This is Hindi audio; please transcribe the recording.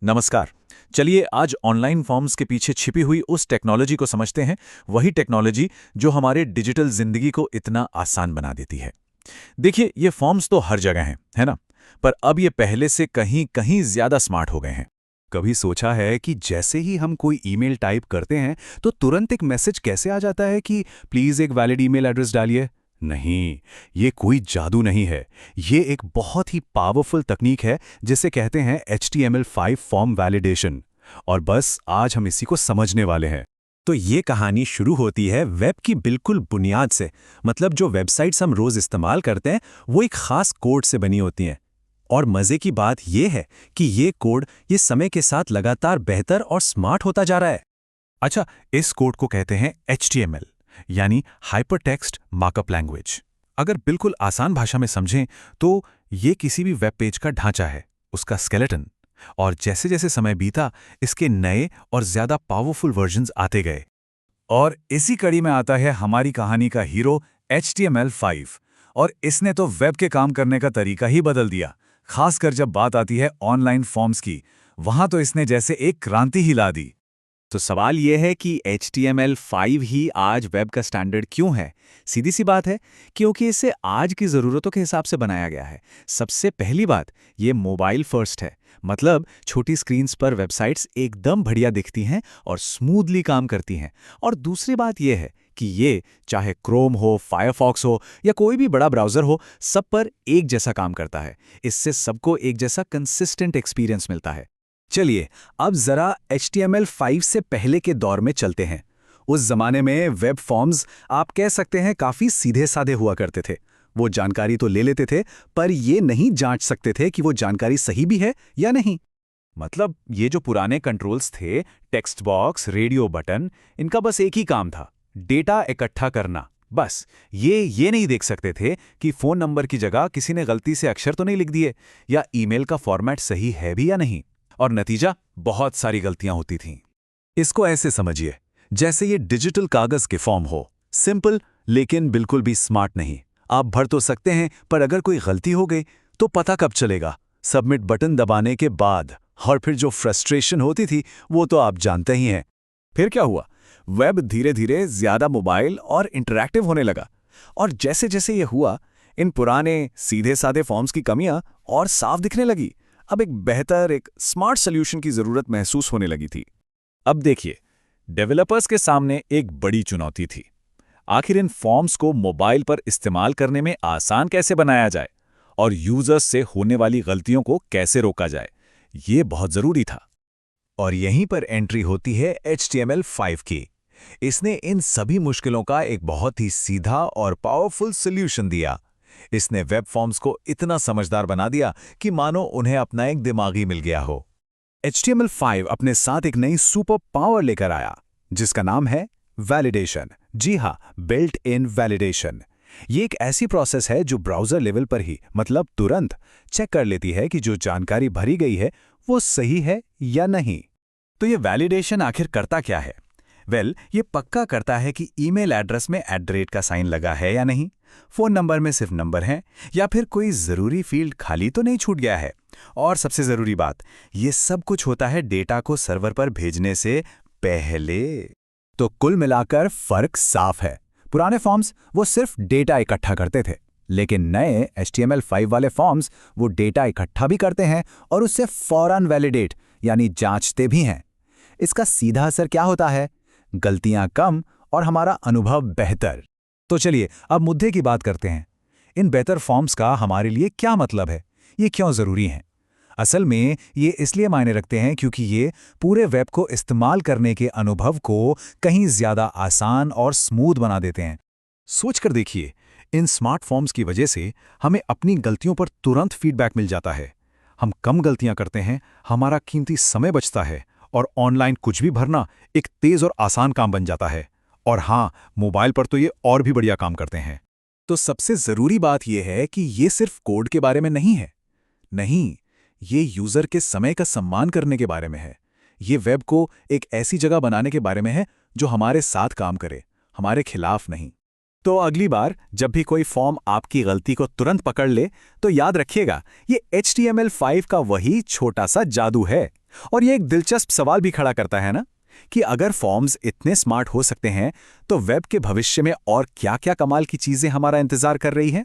नमस्कार। चलिए आज ऑनलाइन फॉर्म्स के पीछे छिपी हुई उस टेक्नोलॉजी को समझते हैं, वही टेक्नोलॉजी जो हमारे डिजिटल जिंदगी को इतना आसान बना देती है। देखिए, ये फॉर्म्स तो हर जगह हैं, है ना? पर अब ये पहले से कहीं कहीं ज्यादा स्मार्ट हो गए हैं। कभी सोचा है कि जैसे ही हम कोई ईमेल टाइप करते हैं तो तुरंत एक मैसेज कैसे आ जाता है कि प्लीज एक वैलिड ईमेल एड्रेस डालिए। नहीं, ये कोई जादू नहीं है। ये एक बहुत ही पावरफुल तकनीक है जिसे कहते हैं HTML5 फॉर्म वैलिडेशन। और बस आज हम इसी को समझने वाले हैं। तो ये कहानी शुरू होती है वेब की बिल्कुल बुनियाद से। मतलब जो वेबसाइट्स हम रोज इस्तेमाल करते हैं वो एक खास कोड से बनी होती हैं। और मजे की बात यह है कि ये कोड ये समय के साथ लगातार बेहतर और स्मार्ट होता जा रहा है। अच्छा, इस कोड को कहते हैं HTML, यानी हाइपरटेक्स्ट मार्कअप लैंग्वेज। अगर बिल्कुल आसान भाषा में समझें तो ये किसी भी वेब पेज का ढांचा है, उसका स्केलेटन। और जैसे जैसे समय बीता, इसके नए और ज्यादा पावरफुल वर्जन्स आते गए। और इसी कड़ी में आता है हमारी कहानी का हीरो HTML5। और इसने तो वेब के काम करने का तरीका ही बदल दिया। खासकर जब बात आती है ऑनलाइन फॉर्म्स की, वहां तो इसने जैसे एक क्रांति ही ला दी। तो सवाल यह है कि HTML5 ही आज वेब का स्टैंडर्ड क्यों है? सीधी सी बात है, क्योंकि इसे आज की ज़रूरतों के हिसाब से बनाया गया है। सबसे पहली बात, ये मोबाइल फर्स्ट है। मतलब छोटी स्क्रीन्स पर वेबसाइट्स एकदम बढ़िया दिखती हैं और स्मूथली काम करती हैं। और दूसरी बात यह है कि ये चाहे क्रोम हो, फायरफॉक्स हो या कोई भी बड़ा ब्राउज़र हो, सब पर एक जैसा काम करता है। इससे सबको एक जैसा कंसिस्टेंट एक्सपीरियंस मिलता है। चलिए अब जरा HTML5 से पहले के दौर में चलते हैं। उस जमाने में वेब फॉर्म्स आप कह सकते हैं काफी सीधे साधे हुआ करते थे। वो जानकारी तो ले लेते थे, पर ये नहीं जांच सकते थे कि वो जानकारी सही भी है या नहीं। मतलब ये जो पुराने कंट्रोल्स थे, टेक्स्ट बॉक्स, रेडियो बटन, इनका बस एक ही काम था, डेटा इकट्ठा करना। बस ये नहीं देख सकते थे कि फोन नंबर की जगह किसी ने गलती से अक्षर तो नहीं लिख दिए, या ईमेल का फॉर्मेट सही है भी या नहीं। और नतीजा, बहुत सारी गलतियां होती थीं। इसको ऐसे समझिए, जैसे ये डिजिटल कागज के फॉर्म हो, सिंपल लेकिन बिल्कुल भी स्मार्ट नहीं। आप भर तो सकते हैं, पर अगर कोई गलती हो गई तो पता कब चलेगा? सबमिट बटन दबाने के बाद। और फिर जो फ्रस्ट्रेशन होती थी वो तो आप जानते ही हैं। फिर क्या हुआ? वेब धीरे धीरे ज्यादा मोबाइल और इंटरैक्टिव होने लगा। और जैसे जैसे ये हुआ, इन पुराने सीधे साधे फॉर्म्स की कमियां और साफ दिखने लगी। अब एक बेहतर, एक स्मार्ट सॉल्यूशन की जरूरत महसूस होने लगी थी। अब देखिए, डेवलपर्स के सामने एक बड़ी चुनौती थी। आखिर इन फॉर्म्स को मोबाइल पर इस्तेमाल करने में आसान कैसे बनाया जाए और यूजर्स से होने वाली गलतियों को कैसे रोका जाए, ये बहुत जरूरी था। और यहीं पर एंट्री होती है HTML5 की। इसने इन सभी मुश्किलों का एक बहुत ही सीधा और पावरफुल सॉल्यूशन दिया। इसने वेब फॉर्म्स को इतना समझदार बना दिया कि मानो उन्हें अपना एक दिमागी मिल गया हो। HTML5 अपने साथ एक नई सुपर पावर लेकर आया, जिसका नाम है वैलिडेशन। जी हाँ, बिल्ट इन वैलिडेशन। ये एक ऐसी प्रोसेस है जो ब्राउज़र लेवल पर ही, मतलब तुरंत, चेक कर लेती है कि जो जानकारी भरी गई है वो सही है या नहीं। तो ये वैलिडेशन आखिर करता क्या है? ये पक्का करता है कि ईमेल एड्रेस में @ का साइन लगा है या नहीं, फोन नंबर में सिर्फ नंबर है, या फिर कोई जरूरी फील्ड खाली तो नहीं छूट गया है। और सबसे जरूरी बात, ये सब कुछ होता है डेटा को सर्वर पर भेजने से पहले। तो कुल मिलाकर फर्क साफ है। पुराने फॉर्म्स वो सिर्फ डेटा इकट्ठा करते थे, लेकिन नए HTML5 वाले फॉर्म्स वो डेटा इकट्ठा भी करते हैं और उससे फौरन वैलिडेट यानी जांचते भी हैं। इसका सीधा असर क्या होता है? गलतियां कम और हमारा अनुभव बेहतर। तो चलिए अब मुद्दे की बात करते हैं। इन बेहतर फॉर्म्स का हमारे लिए क्या मतलब है? ये क्यों जरूरी हैं? असल में ये इसलिए मायने रखते हैं क्योंकि ये पूरे वेब को इस्तेमाल करने के अनुभव को कहीं ज्यादा आसान और स्मूथ बना देते हैं। सोचकर देखिए, इन स्मार्ट फॉर्म्स की वजह से हमें अपनी गलतियों पर तुरंत फीडबैक मिल जाता है। हम कम गलतियां करते हैं, हमारा कीमती समय बचता है और ऑनलाइन कुछ भी भरना एक तेज और आसान काम बन जाता है। और हाँ, मोबाइल पर तो ये और भी बढ़िया काम करते हैं। तो सबसे जरूरी बात यह है कि ये सिर्फ कोड के बारे में नहीं है। नहीं, ये यूजर के समय का सम्मान करने के बारे में है। ये वेब को एक ऐसी जगह बनाने के बारे में है जो हमारे साथ काम करे, हमारे खिलाफ नहीं। तो अगली बार जब भी कोई फॉर्म आपकी गलती को तुरंत पकड़ ले, तो याद रखिएगा, ये HTML5 का वही छोटा सा जादू है। और ये एक दिलचस्प सवाल भी खड़ा करता है ना कि अगर फॉर्म्स इतने स्मार्ट हो सकते हैं तो वेब के भविष्य में और क्या-क्या कमाल की चीजें हमारा इंतजार कर रही हैं।